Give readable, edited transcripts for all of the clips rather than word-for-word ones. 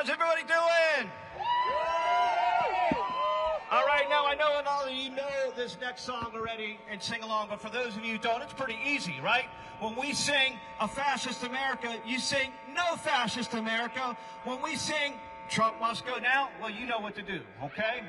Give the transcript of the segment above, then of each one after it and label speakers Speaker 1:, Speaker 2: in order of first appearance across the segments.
Speaker 1: How's everybody doing? All right, now I know a lot of you know this next song already and sing along, but for those of you who don't, it's pretty easy, right? When we sing A Fascist America, you sing No Fascist America. When we sing Trump Must Go Now, well, you know what to do, okay?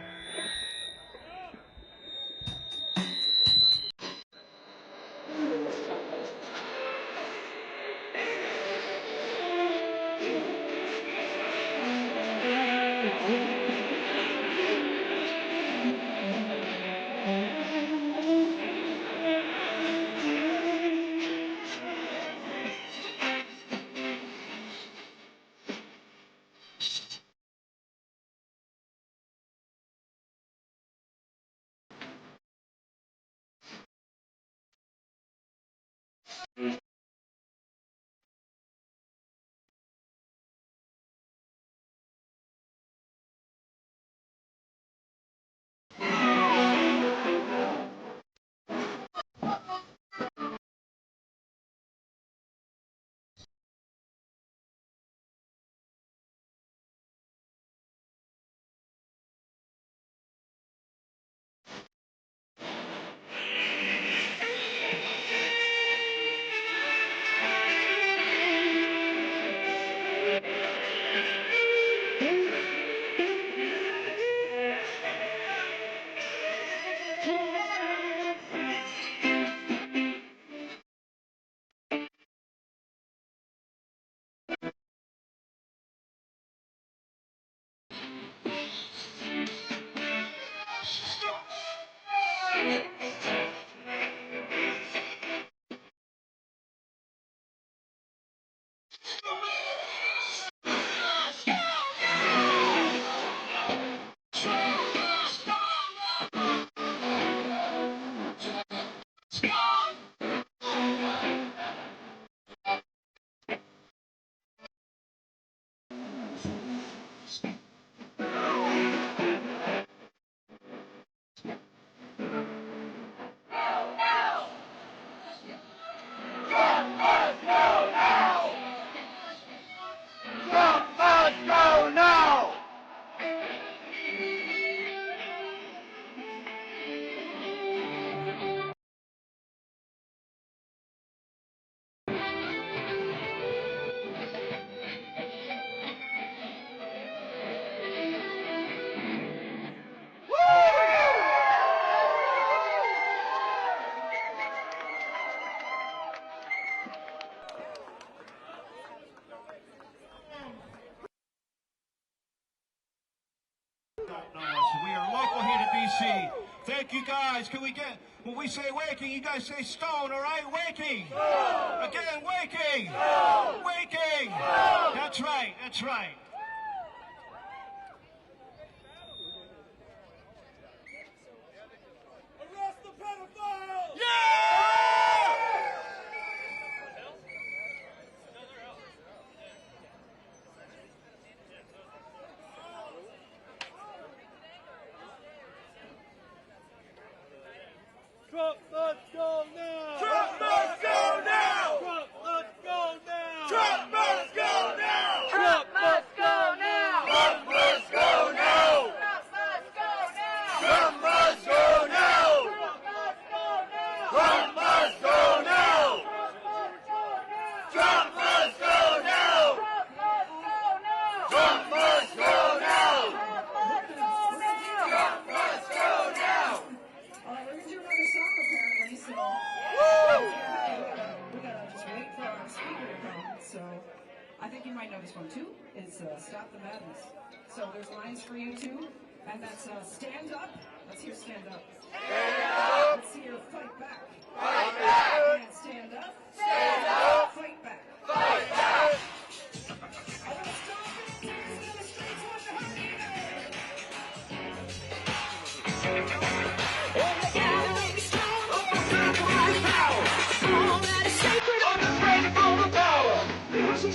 Speaker 1: We are local here to DC. Thank you guys. Can we get, when we say waking, you guys say stone, all right? Waking. Again, waking. Waking. That's right. That's right.
Speaker 2: Arrest the pedophile! Trump must go now! Trump must go now! Trump must go now! Trump must go now! Trump must go now! Trump must go now! Trump must go now! Trump must go now! Trump must go now! Trump must go now! Trump must go now!
Speaker 3: We're going to do another song apparently, so we gotta just wait for our speaker to come. So I think you might know this one too. It's Stop the Madness. So there's lines for you too, and that's stand up. Let's hear stand up.
Speaker 2: Stand up!
Speaker 3: Let's hear fight back.
Speaker 2: Fight back!
Speaker 3: And stand up.
Speaker 2: Stand up!
Speaker 3: Fight back.
Speaker 2: Fight back!
Speaker 3: I wanna stop it. In the streets with the
Speaker 4: All that is sacred, unafraid of power. There's a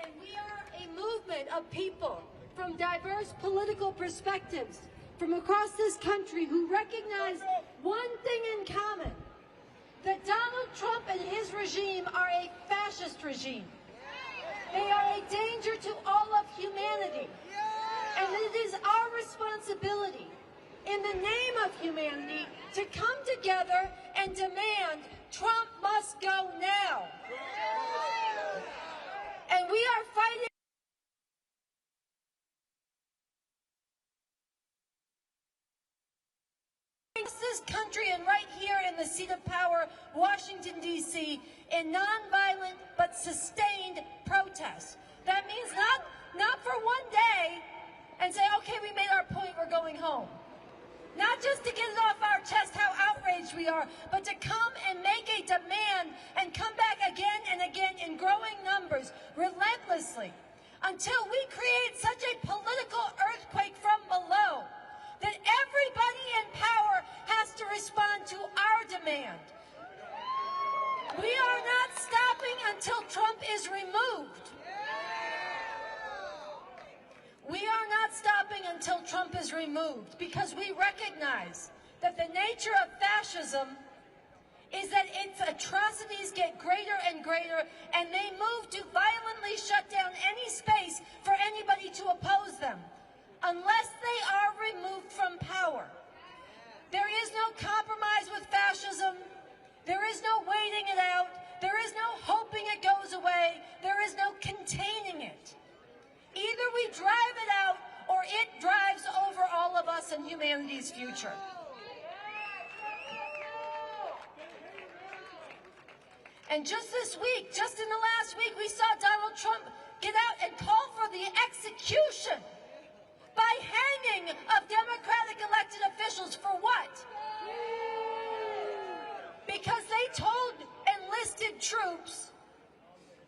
Speaker 5: And we are a movement of people from diverse political perspectives from across this country who recognize one thing in common, that Donald Trump and his regime are a fascist regime. They are a danger to all of humanity. And it is our responsibility, in the name of humanity, to come together and demand Trump must go now. And we are fighting this country and right here in the seat of power, Washington, D.C., in nonviolent but sustained protests. That means not for one day and say, okay, we made our point, we're going home. Not just to get it off our chest how outraged we are, but to come and make a demand and come back again and again in growing numbers, relentlessly, until we create such a political earthquake from below that everybody in power has to respond to our demand. We are not stopping until Trump is removed. We are not stopping until Trump is removed, because we recognize that the nature of fascism is that its atrocities get greater and greater, and they move to violently shut down any space for anybody to oppose them, unless they are removed from power. There is no compromise with fascism. There is no waiting it out. There is no hoping it goes away. There is no containing it. Either we drive it out or it drives us and humanity's future. And just this week, just in the last week, we saw Donald Trump get out and call for the execution by hanging of Democratic elected officials for what? Because they told enlisted troops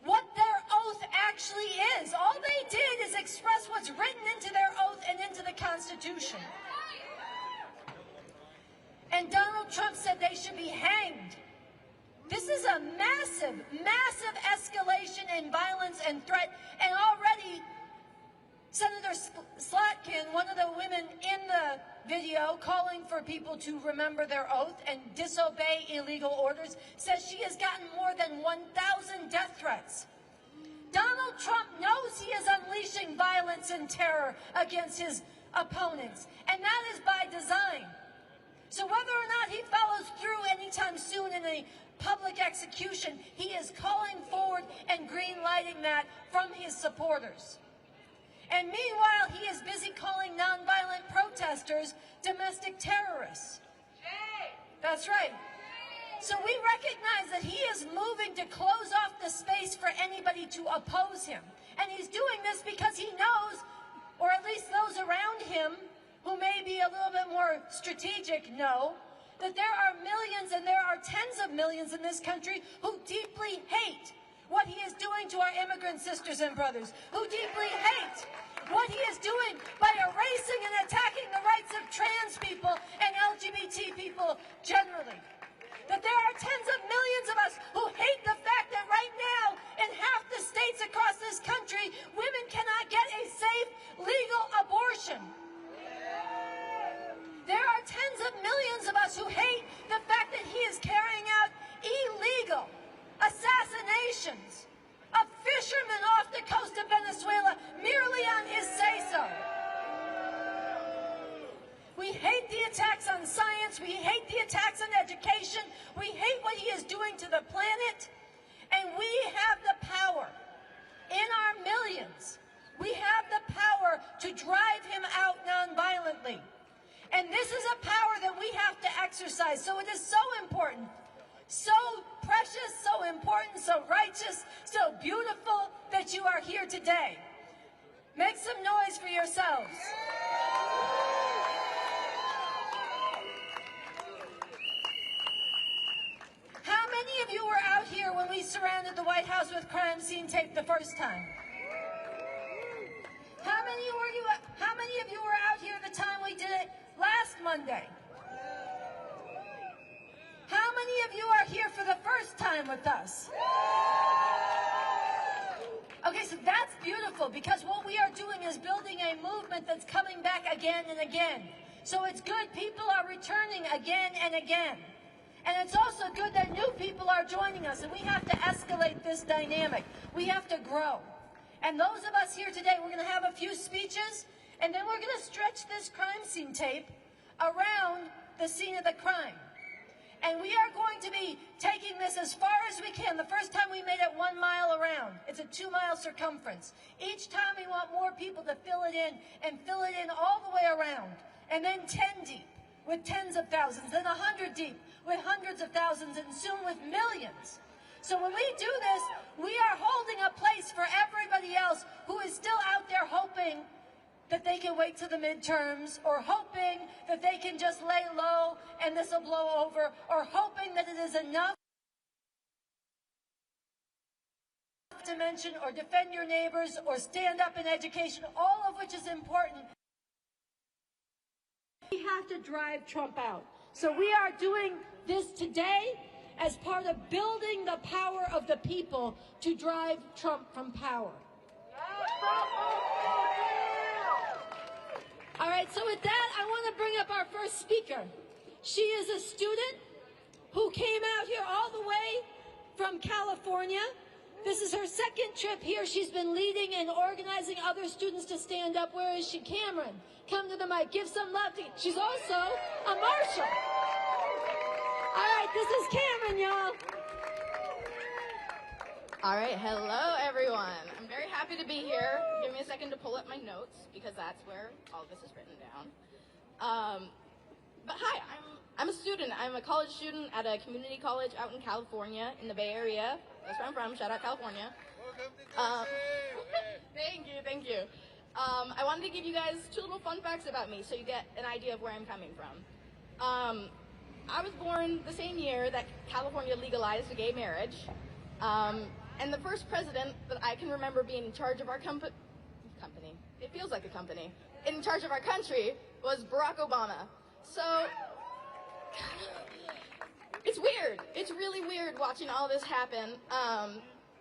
Speaker 5: what their oath actually is. All they did is express what's written into their oath and into the Constitution. And Donald Trump said they should be hanged. This is a massive, massive escalation in violence and threat, and already Senator Slotkin, one of the women in the video calling for people to remember their oath and disobey illegal orders, says she has gotten more than 1,000 death threats. Donald Trump knows he is unleashing violence and terror against his opponents, and that is by design. So whether or not he follows through anytime soon in a public execution, he is calling forward and green-lighting that from his supporters. And meanwhile, he is busy calling nonviolent protesters domestic terrorists. That's right. So we recognize that he is moving to close off the space for anybody to oppose him. And he's doing this because he knows, or at least those around him, who may be a little bit more strategic, know that there are millions and there are tens of millions in this country who deeply hate what he is doing to our immigrant sisters and brothers, who deeply hate what he is doing by erasing and attacking the rights of trans people and LGBT people generally. That there are tens of millions of us who hate the fact that right now in half the states across this country, women cannot get a safe, legal abortion. There are tens of millions of us who hate the fact that he is carrying out illegal assassinations of fishermen off the coast of Venezuela merely on his say-so. We hate the attacks on science. We hate the attacks on education. We hate what he is doing to the planet. And we have the power, in our millions, we have the power to drive him out nonviolently. And this is a power that we have to exercise. So it is so important, so precious, so important, so righteous, so beautiful that you are here today. Make some noise for yourselves. How many of you were out here when we surrounded the White House with crime scene tape the first time? How many of you were out here the time we did it last Monday? How many of you are here for the first time with us? Okay, so that's beautiful, because what we are doing is building a movement that's coming back again and again. So it's good people are returning again and again. And it's also good that new people are joining us, and we have to escalate this dynamic. We have to grow. And those of us here today, we're going to have a few speeches, and then we're going to stretch this crime scene tape around the scene of the crime. And we are going to be taking this as far as we can. The first time we made it 1 mile around. It's a 2-mile circumference. Each time we want more people to fill it in, and fill it in all the way around. And then 10 deep with tens of thousands, then 100 deep with hundreds of thousands, and soon with millions. So when we do this, we are holding a place for everybody else who is still out there hoping that they can wait till the midterms, or hoping that they can just lay low and this will blow over, or hoping that it is enough to mention or defend your neighbors or stand up in education, all of which is important. We have to drive Trump out. So we are doing this today as part of building the power of the people to drive Trump from power. All right, so with that, I want to bring up our first speaker. She is a student who came out here all the way from California. This is her second trip here. She's been leading and organizing other students to stand up. Where is she? Cameron, come to the mic. Give some love to. She's also a marshal. All right, this is Cameron, y'all.
Speaker 6: All right, hello everyone. I'm very happy to be here. Give me a second to pull up my notes, because that's where all this is written down. But hi, I'm a student. I'm a college student at a community college out in California, in the Bay Area. That's where I'm from. Shout out California. Thank you. I wanted to give you guys 2 little fun facts about me so you get an idea of where I'm coming from. I was born the same year that California legalized gay marriage. And the first president that I can remember being in charge of our company, it feels like a company, in charge of our country was Barack Obama. So, it's weird. It's really weird watching all this happen.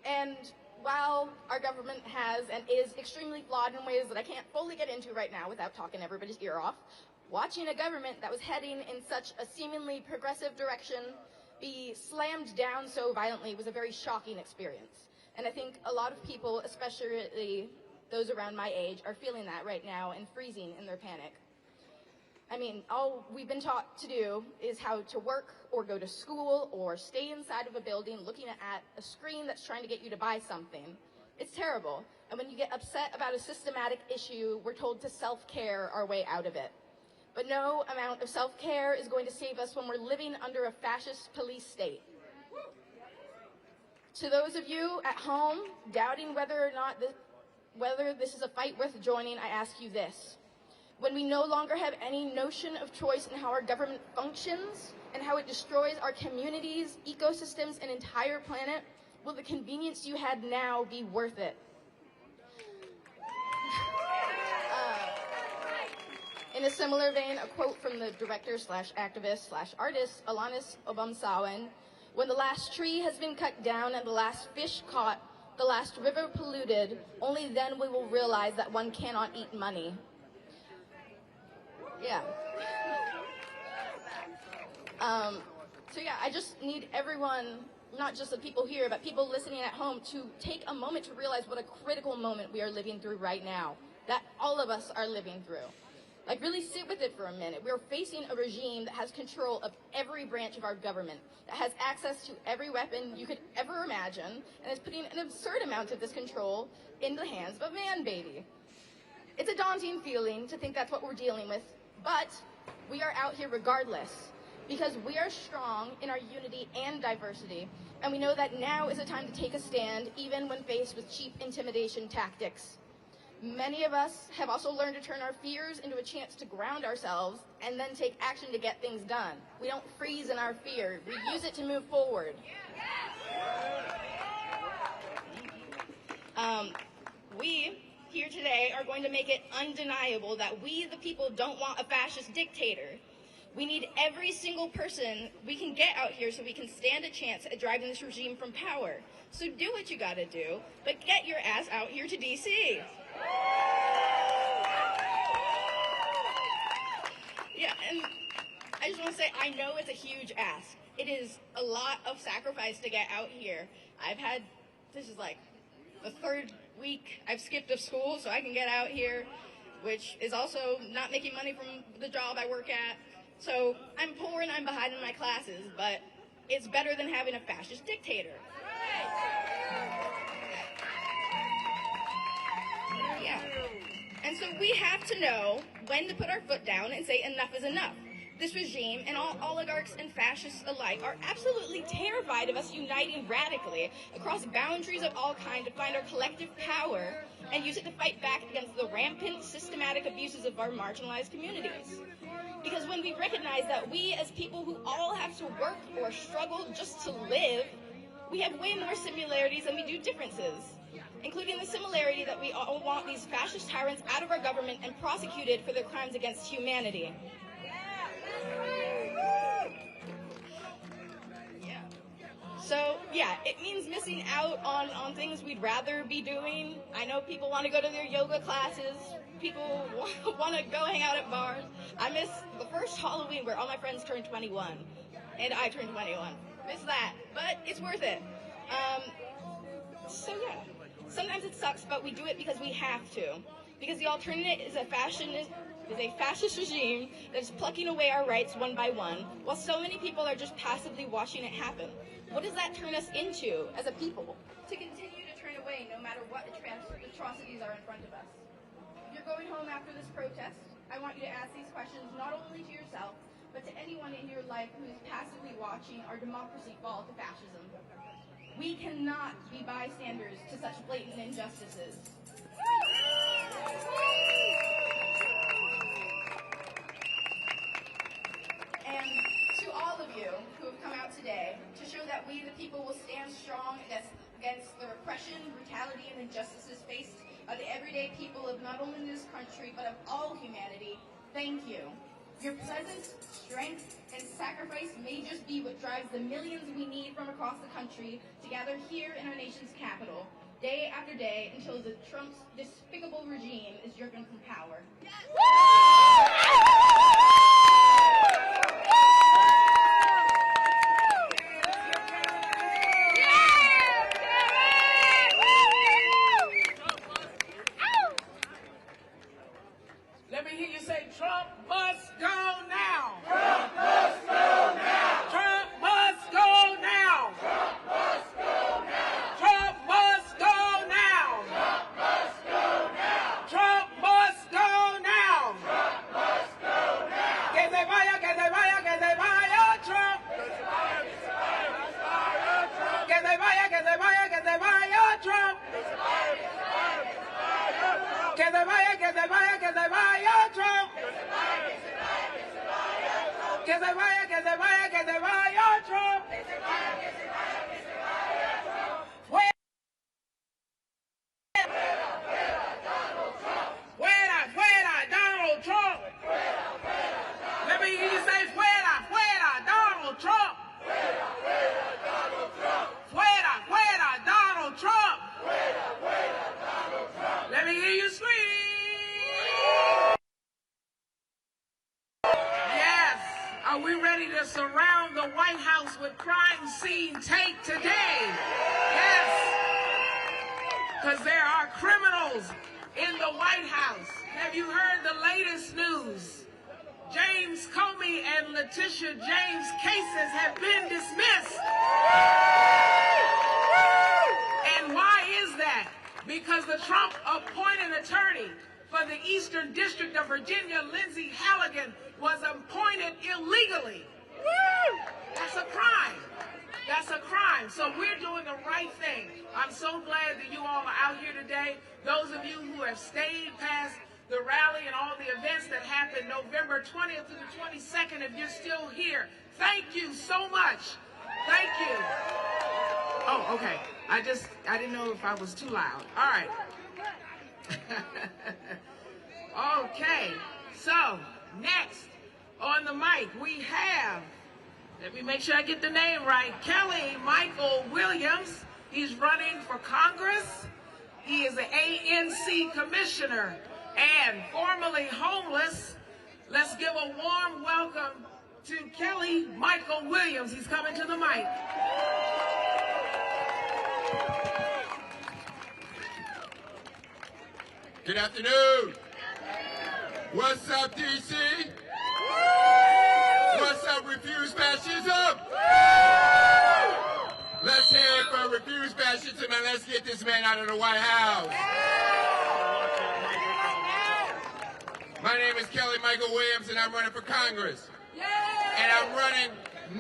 Speaker 6: And while our government has and is extremely flawed in ways that I can't fully get into right now without talking everybody's ear off, watching a government that was heading in such a seemingly progressive direction be slammed down so violently was a very shocking experience. And I think a lot of people, especially those around my age, are feeling that right now and freezing in their panic. I mean, all we've been taught to do is how to work or go to school or stay inside of a building looking at a screen that's trying to get you to buy something. It's terrible. And when you get upset about a systematic issue, we're told to self-care our way out of it. But no amount of self-care is going to save us when we're living under a fascist police state. To those of you at home doubting whether this is a fight worth joining, I ask you this. When we no longer have any notion of choice in how our government functions and how it destroys our communities, ecosystems, and entire planet, will the convenience you had now be worth it? In a similar vein, a quote from the director/activist/artist Alanis Obamsawen: "When the last tree has been cut down and the last fish caught, the last river polluted, only then we will realize that one cannot eat money." Yeah. So yeah, I just need everyone, not just the people here, but people listening at home, to take a moment to realize what a critical moment we are living through right now, that all of us are living through. Like, really sit with it for a minute. We're facing a regime that has control of every branch of our government, that has access to every weapon you could ever imagine, and is putting an absurd amount of this control in the hands of a man baby. It's a daunting feeling to think that's what we're dealing with, but we are out here regardless, because we are strong in our unity and diversity, and we know that now is a time to take a stand, even when faced with cheap intimidation tactics. Many of us have also learned to turn our fears into a chance to ground ourselves and then take action to get things done. We don't freeze in our fear. We use it to move forward. We here today are going to make it undeniable that we, the people, don't want a fascist dictator. We need every single person we can get out here so we can stand a chance at driving this regime from power. So do what you gotta do, but get your ass out here to DC. Yeah, and I just want to say, I know it's a huge ask. It is a lot of sacrifice to get out here. This is like the 3rd week I've skipped of school so I can get out here, which is also not making money from the job I work at. So I'm poor and I'm behind in my classes, but it's better than having a fascist dictator. Yeah. And so we have to know when to put our foot down and say enough is enough. This regime and all oligarchs and fascists alike are absolutely terrified of us uniting radically across boundaries of all kinds to find our collective power and use it to fight back against the rampant, systematic abuses of our marginalized communities. Because when we recognize that we as people who all have to work or struggle just to live, we have way more similarities than we do differences, including the similarity that we all want these fascist tyrants out of our government and prosecuted for their crimes against humanity. So, yeah, it means missing out on things we'd rather be doing. I know people want to go to their yoga classes. People want to go hang out at bars. I miss the first Halloween where all my friends turned 21, and I turned 21. Miss that, but it's worth it. So, yeah, sometimes it sucks, but we do it because we have to. Because the alternative is a fascist regime that is plucking away our rights one by one, while so many people are just passively watching it happen. What does that turn us into as a people? To continue to turn away no matter what atrocities are in front of us. If you're going home after this protest, I want you to ask ask these questions not only to yourself, but to anyone in your life who is passively watching our democracy fall to fascism. We cannot be bystanders to such blatant injustices. And to all of you who have come out today to show that we, the people, will stand strong against the repression, brutality, and injustices faced by the everyday people of not only this country, but of all humanity, thank you. Your presence, strength, and sacrifice may just be what drives the millions we need from across the country to gather here in our nation's capital, day after day, until the Trump's despicable regime is driven from power.
Speaker 2: Let me hear you say, Trump must go now.
Speaker 4: Trump must go now.
Speaker 2: Trump must go now.
Speaker 4: Trump must go now.
Speaker 2: Trump must go now.
Speaker 4: Trump must go now.
Speaker 2: Trump must go now.
Speaker 4: Trump must go now.
Speaker 2: Que se vaya, que se vaya, que se vaya, Trump.
Speaker 4: Que se vaya, que se vaya, que se vaya, Trump.
Speaker 2: Que se vaya, que se vaya, que se vaya, Trump.
Speaker 4: Que se vaya, que se vaya, que se vaya, Trump.
Speaker 2: Que se vaya, que se vaya, que se vaya, Trump.
Speaker 4: Que se vaya, que se vaya, que se vaya, Trump.
Speaker 2: Que se vaya, que se vaya, que se vaya, Trump. Fuera, fuera, Donald Trump. Let me hear you say, fuera, fuera, Donald Trump. Fuera, fuera, Donald Trump. Let me hear you scream. Yes. Are we ready to surround the White House with crime scene tape today? Yes. Because there are criminals in the White House. Have you heard the latest news? James Comey and Letitia James' cases have been dismissed. And why is that? Because the Trump-appointed attorney for the Eastern District of Virginia, Lindsay Halligan, was appointed illegally. That's a crime. That's a crime. So we're doing the right thing. I'm so glad that you all are out here today. Those of you who have stayed past the rally and all the events that happened November 20th to the 22nd, if you're still here, thank you so much. Thank you. Oh, okay. I didn't know if I was too loud. All right. Okay. So, next on the mic, we have, let me make sure I get the name right, Kelly Michael Williams. He's running for Congress. He is an ANC commissioner and formerly homeless. Let's give a warm welcome to Kelly Michael Williams. He's coming to the mic.
Speaker 7: Good afternoon. What's up, DC? What's up, Refuse Fascism? Let's hear it for Refuse Fascism and let's get this man out of the White House. My name is Kelly Michael Williams and I'm running for Congress. And I'm running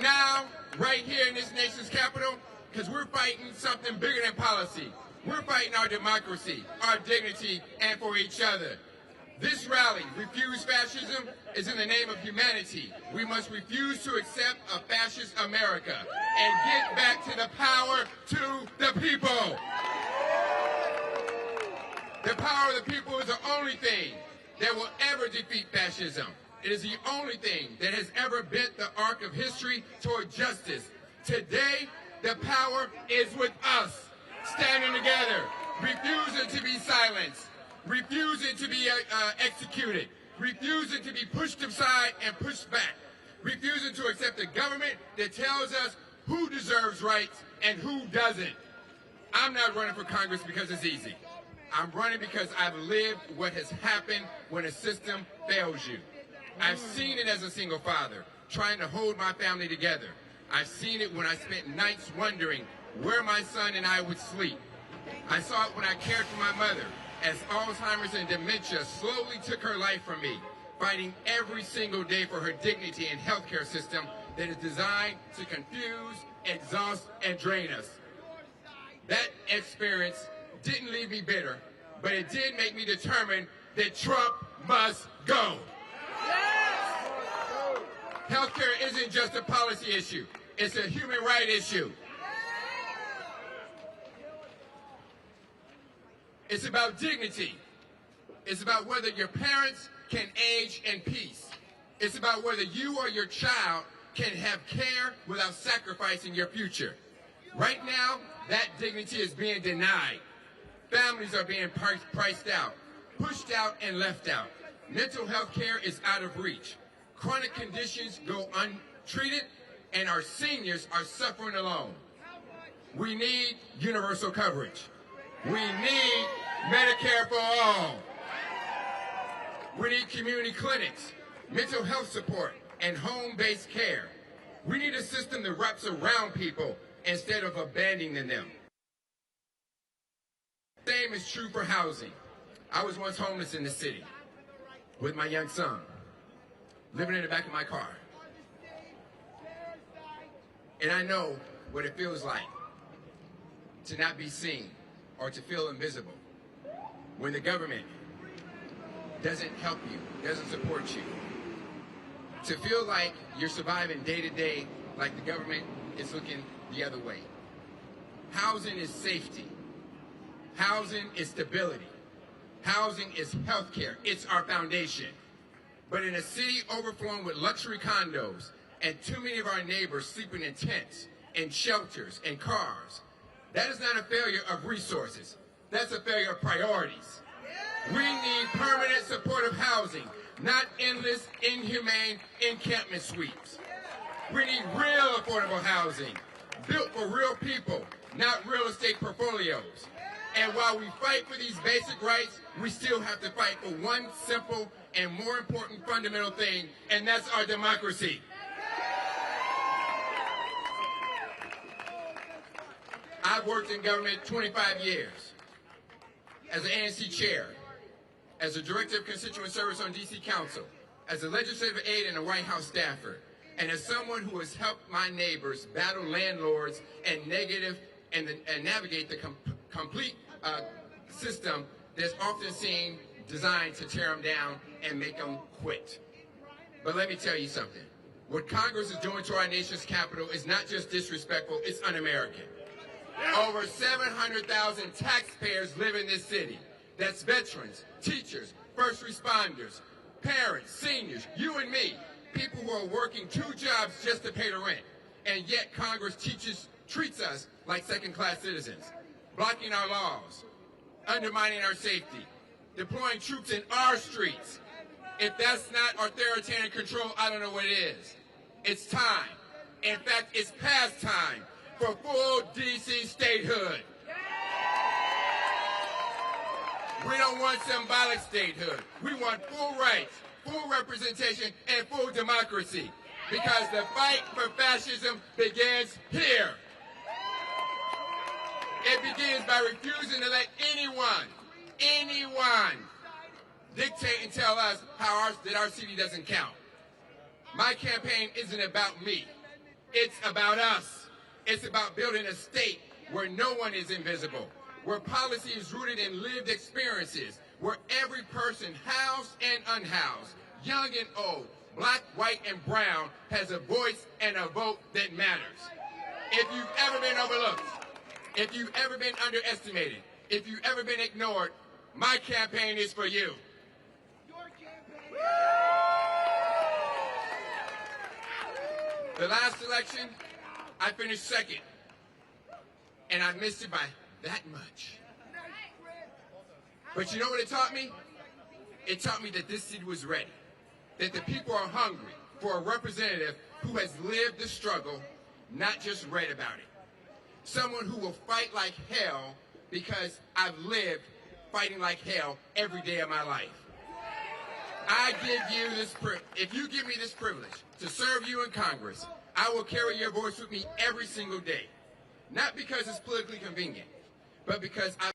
Speaker 7: now, right here in this nation's capital, because we're fighting something bigger than policy. We're fighting our democracy, our dignity, and for each other. This rally, Refuse Fascism, is in the name of humanity. We must refuse to accept a fascist America and get back to the power to the people. The power of the people is the only thing that will ever defeat fascism. It is the only thing that has ever bent the arc of history toward justice. Today, the power is with us, standing together, refusing to be silenced, refusing to be executed, refusing to be pushed aside and pushed back, refusing to accept a government that tells us who deserves rights and who doesn't. I'm not running for Congress because it's easy. I'm running because I've lived what has happened when a system fails you. I've seen it as a single father, trying to hold my family together. I've seen it when I spent nights wondering where my son and I would sleep. I saw it when I cared for my mother, as Alzheimer's and dementia slowly took her life from me, fighting every single day for her dignity and healthcare system that is designed to confuse, exhaust, and drain us. That experience didn't leave me bitter, but it did make me determined that Trump must go. Healthcare isn't just a policy issue, it's a human right issue. It's about dignity. It's about whether your parents can age in peace. It's about whether you or your child can have care without sacrificing your future. Right now, that dignity is being denied. Families are being priced out, pushed out, and left out. Mental health care is out of reach. Chronic conditions go untreated, and our seniors are suffering alone. We need universal coverage. We need Medicare for all. We need community clinics, mental health support, and home-based care. We need a system that wraps around people instead of abandoning them. The same is true for housing. I was once homeless in the city with my young son, living in the back of my car. And I know what it feels like to not be seen or to feel invisible when the government doesn't help you, doesn't support you. To feel like you're surviving day to day like the government is looking the other way. Housing is safety. Housing is stability. Housing is health care. It's our foundation. But in a city overflowing with luxury condos and too many of our neighbors sleeping in tents, in shelters, and cars, that is not a failure of resources. That's a failure of priorities. We need permanent supportive housing, not endless, inhumane encampment sweeps. We need real affordable housing, built for real people, not real estate portfolios. And while we fight for these basic rights, we still have to fight for one simple and more important fundamental thing, and that's our democracy. I've worked in government 25 years as an ANC chair, as a director of constituent service on DC Council, as a legislative aide and a White House staffer, and as someone who has helped my neighbors battle landlords and navigate the complete system that's often seen designed to tear them down and make them quit. But let me tell you something. What Congress is doing to our nation's capital is not just disrespectful, it's un-American. Over 700,000 taxpayers live in this city. That's veterans, teachers, first responders, parents, seniors, you and me, people who are working 2 jobs just to pay the rent. And yet Congress treats us like second-class citizens, blocking our laws, undermining our safety, deploying troops in our streets. If that's not authoritarian control, I don't know what it is. It's time. In fact, it's past time for full DC statehood. We don't want symbolic statehood. We want full rights, full representation, and full democracy. Because the fight for fascism begins here. It begins by refusing to let anyone dictate and tell us that our city doesn't count. My campaign isn't about me. It's about us. It's about building a state where no one is invisible, where policy is rooted in lived experiences, where every person, housed and unhoused, young and old, black, white, and brown, has a voice and a vote that matters. If you've ever been overlooked, if you've ever been underestimated, if you've ever been ignored, my campaign is for you. The last election, I finished second, and I missed it by that much. But you know what it taught me? It taught me that this city was ready, that the people are hungry for a representative who has lived the struggle, not just read about it. Someone who will fight like hell because I've lived fighting like hell every day of my life. I give you this if you give me this privilege to serve you in Congress, I will carry your voice with me every single day. Not because it's politically convenient, but because I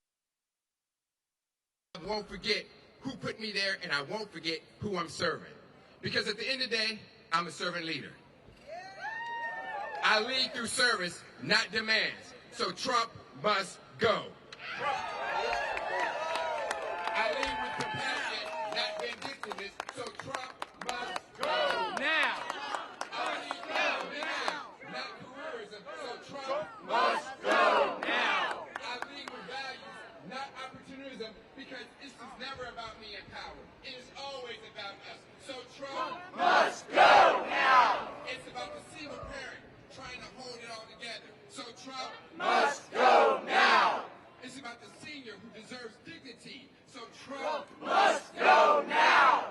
Speaker 7: won't forget who put me there and I won't forget who I'm serving. Because at the end of the day, I'm a servant leader. I lead through service, not demands. So Trump must go. I lead with compassion, not vindictiveness. So Trump must go.
Speaker 4: Now.
Speaker 7: I lead now, not careerism. So Trump must go.
Speaker 4: Now.
Speaker 7: I lead with values, not opportunism, because this is never about me and power. It is always about us. So Trump
Speaker 4: Must go now.
Speaker 7: It's about the single parent trying to hold it all together. So Trump
Speaker 4: Must go now.
Speaker 7: It's about the senior who deserves dignity. So Trump
Speaker 4: Must go now.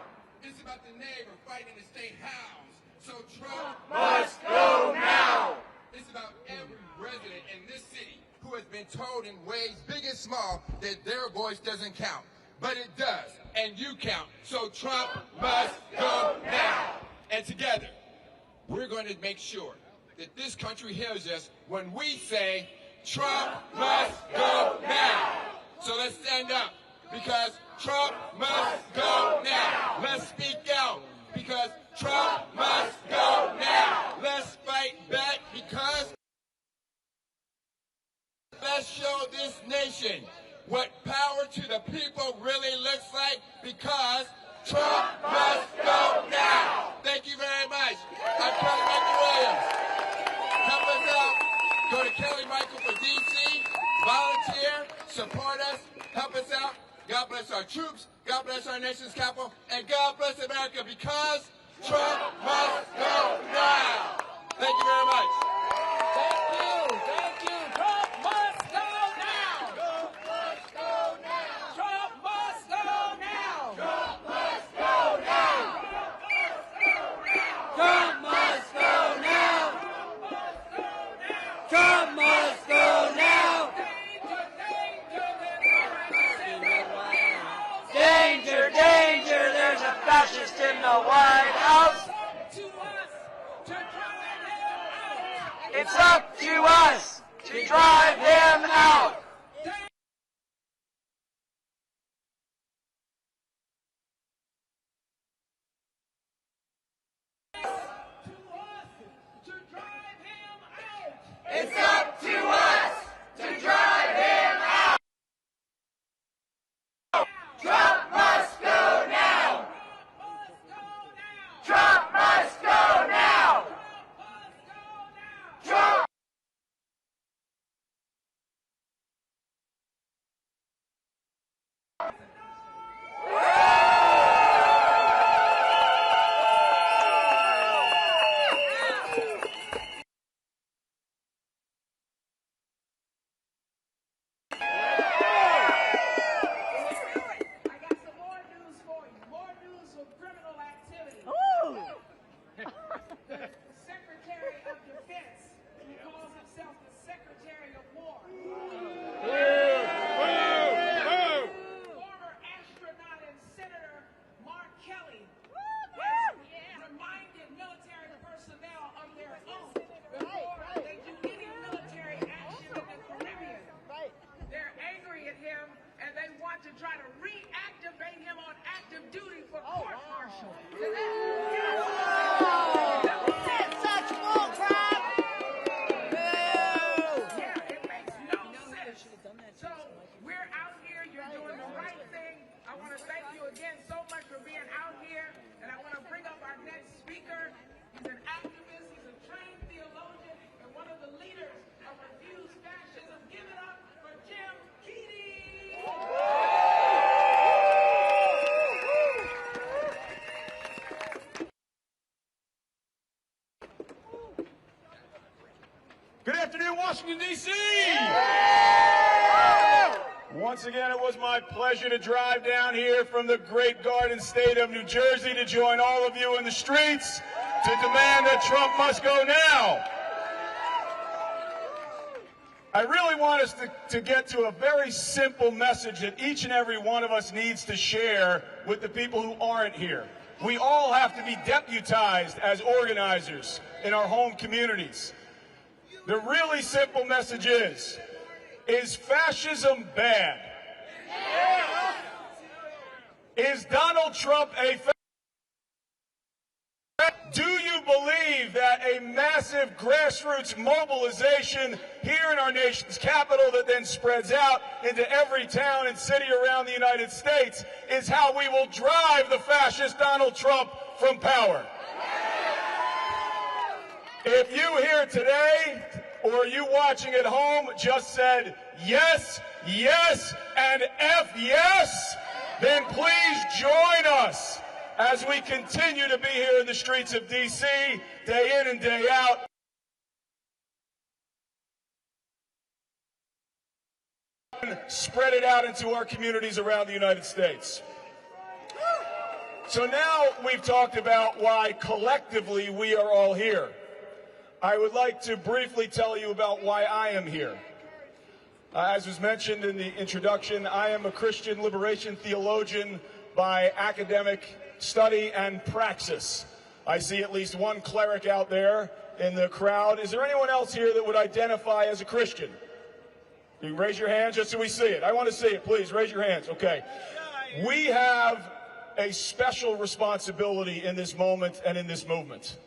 Speaker 7: It's about the neighbor fighting to stay housed. So Trump
Speaker 4: Must go now.
Speaker 7: It's about every resident in this city who has been told in ways big and small that their voice doesn't count. But it does, and you count. So Trump must go now. And together, we're going to make sure that this country hears us when we say, Trump must go now. So let's stand up, because Trump must go now. Let's speak out, because Trump must go now. Let's fight back, because let's show this nation what power to the people really looks like, because Trump must go now. Thank you very much. I'm Kelly Michael Williams. Help us out. Go to Kelly Michael for DC. Volunteer. Support us. Help us out. God bless our troops. God bless our nation's capital. And God bless America, because Trump must go now. Thank you very much.
Speaker 4: Thank you. Thank you. Trump must go now. Trump must go now. Trump must go now. Trump must go now. Trump must go now. Trump must go now. Danger, danger, there's a fascist in the White House. It's up to us to drive him out. It's up to us to drive him out. Trump must go now. Trump must go now. Trump.
Speaker 2: Secretary of Defense, who calls himself the Secretary of War. Former astronaut and Senator Mark Kelly has reminded military personnel of their oath before they do any military action in the Caribbean. They're angry at him, and they want to try to reactivate him on active duty for court martial. So we're out here, you're doing the right thing. I want to thank you again so much for being out here. And I want to bring up our next speaker. He's an activist, he's a trained theologian, and one of the leaders of Refuse Fascism. Give it up for Jim Keating.
Speaker 8: Good afternoon, Washington, D.C. Once again, it was my pleasure to drive down here from the great garden state of New Jersey to join all of you in the streets to demand that Trump must go now. I really want us to get to a very simple message that each and every one of us needs to share with the people who aren't here. We all have to be deputized as organizers in our home communities. The really simple message is fascism bad? Is Donald Trump a Do you believe that a massive grassroots mobilization here in our nation's capital that then spreads out into every town and city around the United States is how we will drive the fascist Donald Trump from power? If you here today, or you watching at home, just said yes, yes, and F yes, then please join us as we continue to be here in the streets of D.C. day in and day out. Spread it out into our communities around the United States. So now we've talked about why collectively we are all here. I would like to briefly tell you about why I am here. As was mentioned in the introduction, I am a Christian liberation theologian by academic study and praxis. I see at least one cleric out there in the crowd. Is there anyone else here that would identify as a Christian? You can raise your hand just so we see it. I want to see it. Please raise your hands. Okay. We have a special responsibility in this moment and in this movement,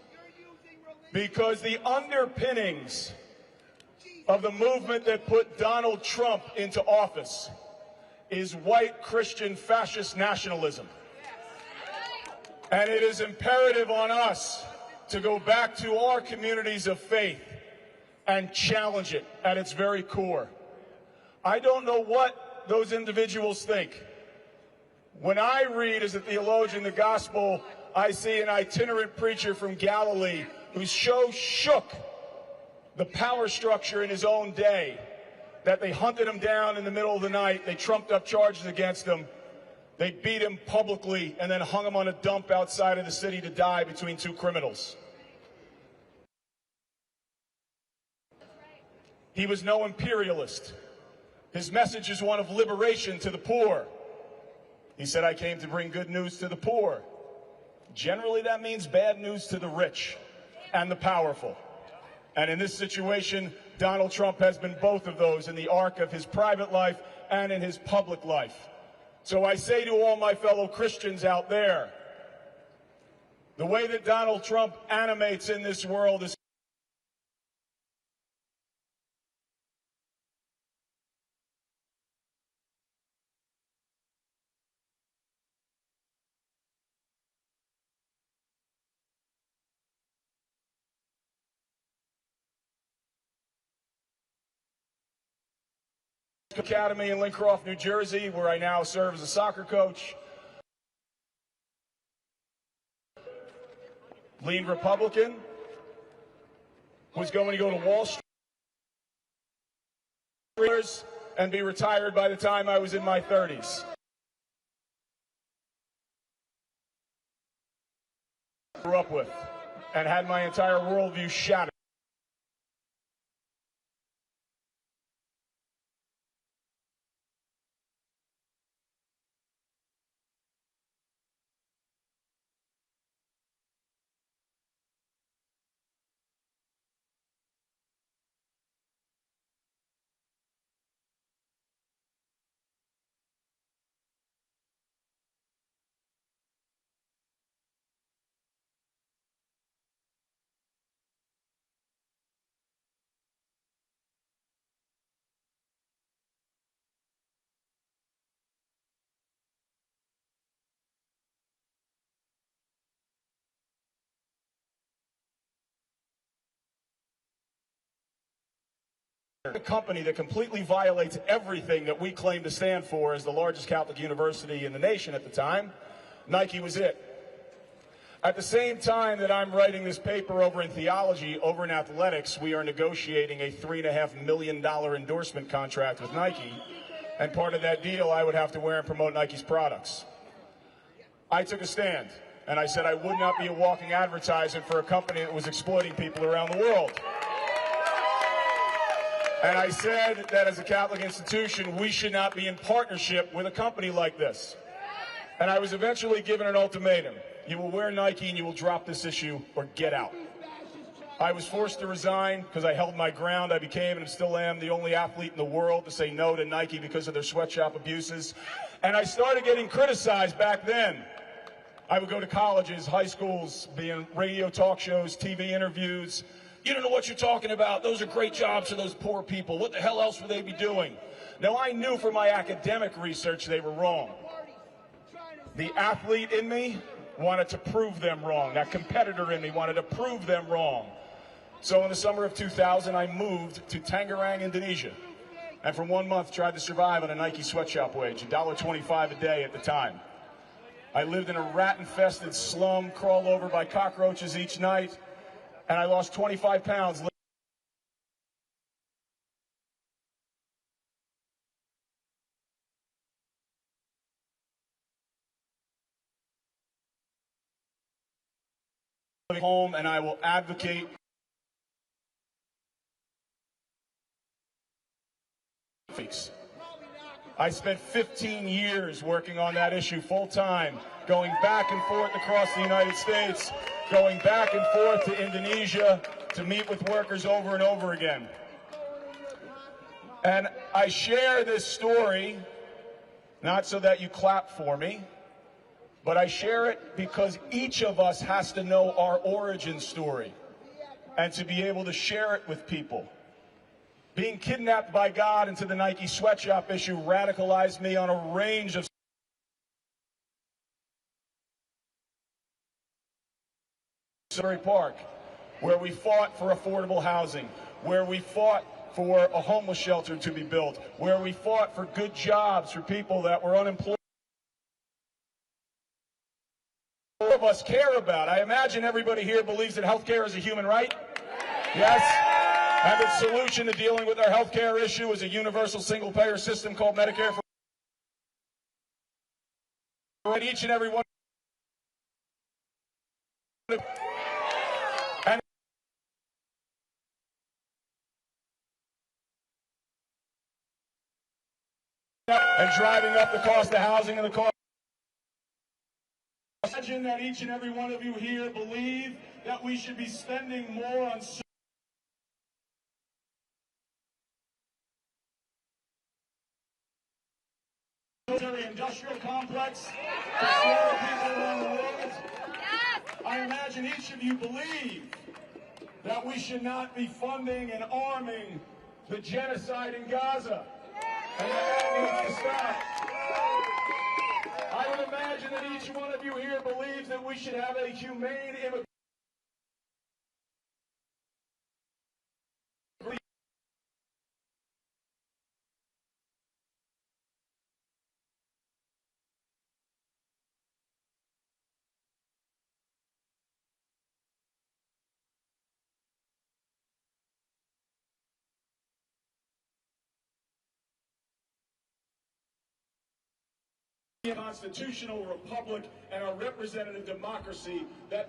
Speaker 8: because the underpinnings of the movement that put Donald Trump into office is white Christian fascist nationalism. And it is imperative on us to go back to our communities of faith and challenge it at its very core. I don't know what those individuals think. When I read as a theologian the gospel, I see an itinerant preacher from Galilee who so shook the power structure in his own day that they hunted him down in the middle of the night, they trumped up charges against him, they beat him publicly, and then hung him on a dump outside of the city to die between two criminals. He was no imperialist. His message is one of liberation to the poor. He said, I came to bring good news to the poor. Generally, that means bad news to the rich and the powerful. And in this situation, Donald Trump has been both of those in the arc of his private life and in his public life. So I say to all my fellow Christians out there, the way that Donald Trump animates in this world is Academy in Lincroft, New Jersey, where I now serve as a soccer coach. Lean Republican, who's going to go to Wall Street and be retired by the time I was in my 30s. Grew up with and had my entire worldview shattered. A company that completely violates everything that we claim to stand for as the largest Catholic university in the nation at the time. Nike was it. At the same time that I'm writing this paper over in theology, over in athletics, we are negotiating a $3.5 million endorsement contract with Nike. And part of that deal, I would have to wear and promote Nike's products. I took a stand, and I said I would not be a walking advertisement for a company that was exploiting people around the world. And I said that as a Catholic institution, we should not be in partnership with a company like this. And I was eventually given an ultimatum. You will wear Nike and you will drop this issue or get out. I was forced to resign because I held my ground. I became and still am the only athlete in the world to say no to Nike because of their sweatshop abuses. And I started getting criticized back then I would go to colleges, high schools, be in radio talk shows, TV interviews. You don't know what you're talking about. Those are great jobs for those poor people. What the hell else would they be doing? Now, I knew from my academic research they were wrong. The athlete in me wanted to prove them wrong. That competitor in me wanted to prove them wrong. So in the summer of 2000, I moved to Tangerang, Indonesia. And for 1 month, tried to survive on a Nike sweatshop wage, $1.25 a day at the time. I lived in a rat-infested slum, crawled over by cockroaches each night, and I lost 25 pounds. Home, and I will advocate I spent 15 years working on that issue full-time, going back and forth across the United States, going back and forth to Indonesia to meet with workers over and over again. And I share this story not so that you clap for me, but I share it because each of us has to know our origin story and to be able to share it with people. Being kidnapped by God into the Nike sweatshop issue radicalized me on a range of Park, where we fought for affordable housing, where we fought for a homeless shelter to be built, where we fought for good jobs for people that were unemployed. All of us care about. I imagine everybody here believes that health care is a human right. Yes? And the solution to dealing with our health care issue is a universal single-payer system called Medicare for each and every one. And driving up the cost of housing and the cost. Imagine that each and every one of you here believe that we should be spending more on military-industrial complex to scare people around the world. I imagine each of you believe that we should not be funding and arming the genocide in Gaza. And that needs to stop. I would imagine that each one of you here believes that we should have a humane immigration. Constitutional republic and a representative democracy that